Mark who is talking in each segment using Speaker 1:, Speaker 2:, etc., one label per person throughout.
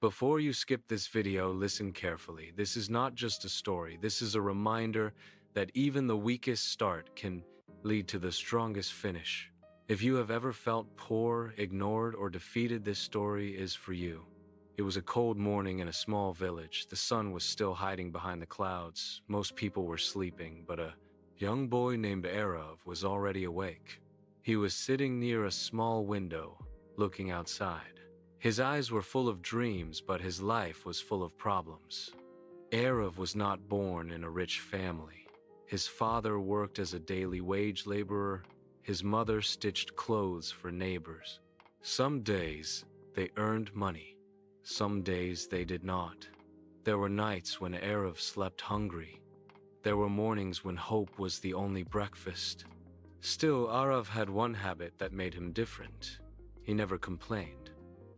Speaker 1: Before you skip this video, listen carefully. This is not just a story. This is a reminder that even the weakest start can lead to the strongest finish. If you have ever felt poor, ignored, or defeated, this story is for you. It was a cold morning in a small village. The sun was still hiding behind the clouds. Most people were sleeping, but a young boy named Arav was already awake. He was sitting near a small window, looking outside. His eyes were full of dreams, but his life was full of problems. Arav was not born in a rich family. His father worked as a daily wage laborer. His mother stitched clothes for neighbors. Some days they earned money. Some days they did not. There were nights when Arav slept hungry. There were mornings when hope was the only breakfast. Still, Arav had one habit that made him different. He never complained.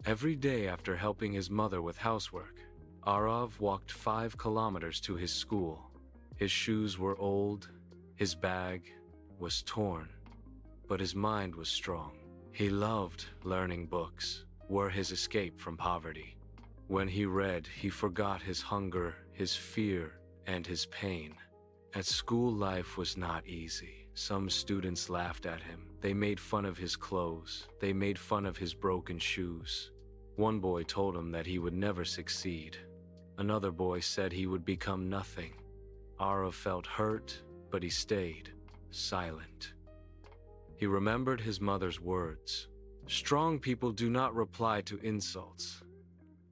Speaker 1: Every day after helping his mother with housework, Arav walked 5 kilometers to his school. His shoes were old, his bag was torn, but his mind was strong. He loved learning books, were his escape from poverty. When he read, he forgot his hunger, his fear, and his pain. At school, life was not easy. Some students laughed at him. They made fun of his clothes. They made fun of his broken shoes. One boy told him that he would never succeed. Another boy said he would become nothing. Arav felt hurt, but he stayed silent. He remembered his mother's words. Strong people do not reply to insults.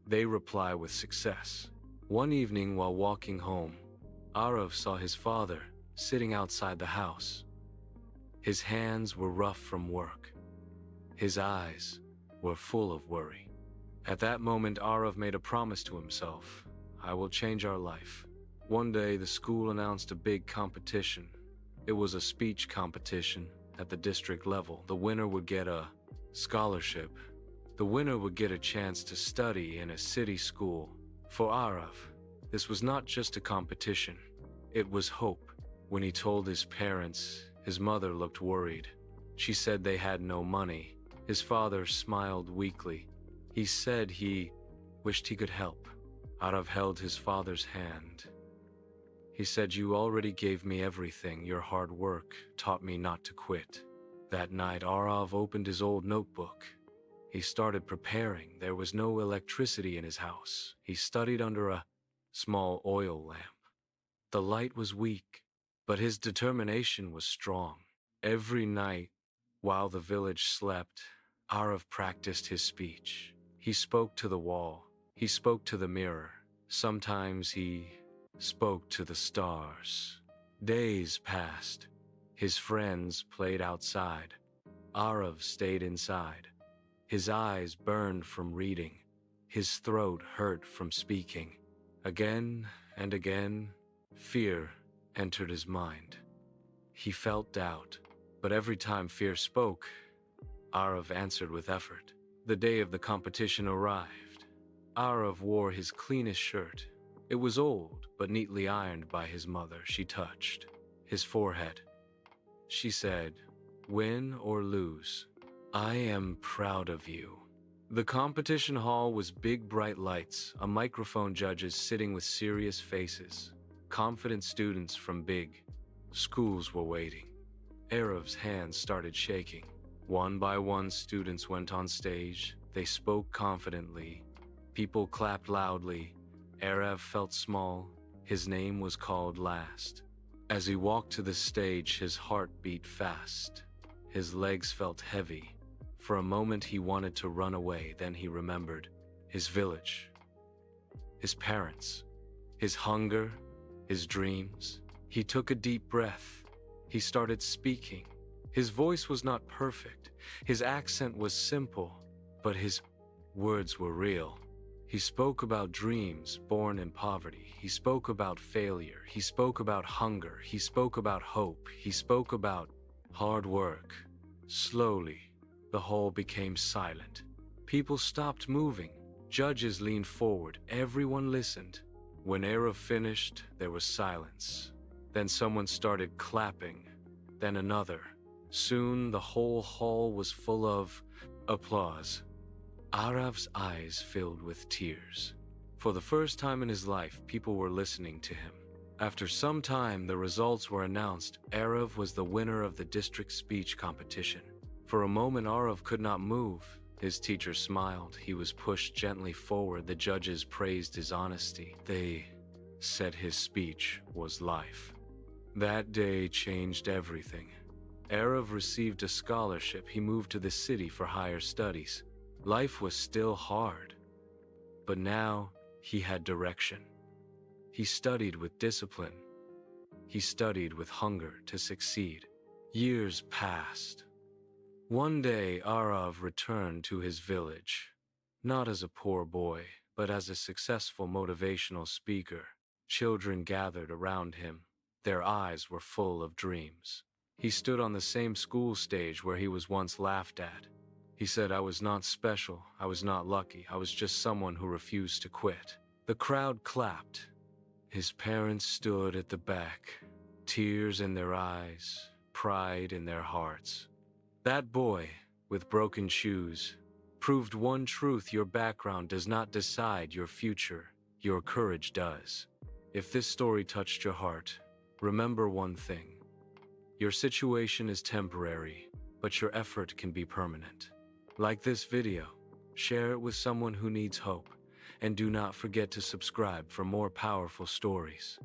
Speaker 1: They reply with success. One evening while walking home, Arav saw his father sitting outside the house. His hands were rough from work. His eyes were full of worry. At that moment, Arav made a promise to himself. I will change our life. One day, the school announced a big competition. It was a speech competition at the district level. The winner would get a scholarship. The winner would get a chance to study in a city school. For Arav, this was not just a competition. It was hope. When he told his parents, his mother looked worried. She said they had no money. His father smiled weakly. He said he wished he could help. Arav held his father's hand. He said, "You already gave me everything. Your hard work taught me not to quit." That night, Arav opened his old notebook. He started preparing. There was no electricity in his house. He studied under a small oil lamp. The light was weak, but his determination was strong. Every night, while the village slept, Arav practiced his speech. He spoke to the wall. He spoke to the mirror. Sometimes he spoke to the stars. Days passed. His friends played outside. Arav stayed inside. His eyes burned from reading. His throat hurt from speaking. Again and again, fear entered his mind. He felt doubt, but every time fear spoke, Arav answered with effort. The day of the competition arrived. Arav wore his cleanest shirt. It was old, but neatly ironed by his mother. She touched his forehead. She said, "Win or lose, I am proud of you." The competition hall was big, bright lights, a microphone, judges sitting with serious faces. Confident students from big schools were waiting. Arav's hands started shaking. One by one, students went on stage. They spoke confidently. People clapped loudly. Arav felt small. His name was called last. As he walked to the stage, his heart beat fast. His legs felt heavy. For a moment, he wanted to run away. Then he remembered his village, his parents, his hunger, his dreams. He took a deep breath. He started speaking. His voice was not perfect. His accent was simple, but his words were real. He spoke about dreams born in poverty. He spoke about failure. He spoke about hunger. He spoke about hope. He spoke about hard work. Slowly, the hall became silent. People stopped moving. Judges leaned forward. Everyone listened. When Arav finished, there was silence. Then someone started clapping. Then another. Soon, the whole hall was full of applause. Arav's eyes filled with tears. For the first time in his life, people were listening to him. After some time, the results were announced. Arav was the winner of the district speech competition. For a moment, Arav could not move. His teacher smiled. He was pushed gently forward. The judges praised his honesty. They said his speech was life. That day changed everything. Arav received a scholarship. He moved to the city for higher studies. Life was still hard, but now he had direction. He studied with discipline. He studied with hunger to succeed. Years passed. One day, Arav returned to his village, not as a poor boy, but as a successful motivational speaker. Children gathered around him. Their eyes were full of dreams. He stood on the same school stage where he was once laughed at. He said, "I was not special, I was not lucky, I was just someone who refused to quit." The crowd clapped. His parents stood at the back, tears in their eyes, pride in their hearts. That boy, with broken shoes, proved one truth: your background does not decide your future, your courage does. If this story touched your heart, remember one thing. Your situation is temporary, but your effort can be permanent. Like this video, share it with someone who needs hope, and do not forget to subscribe for more powerful stories.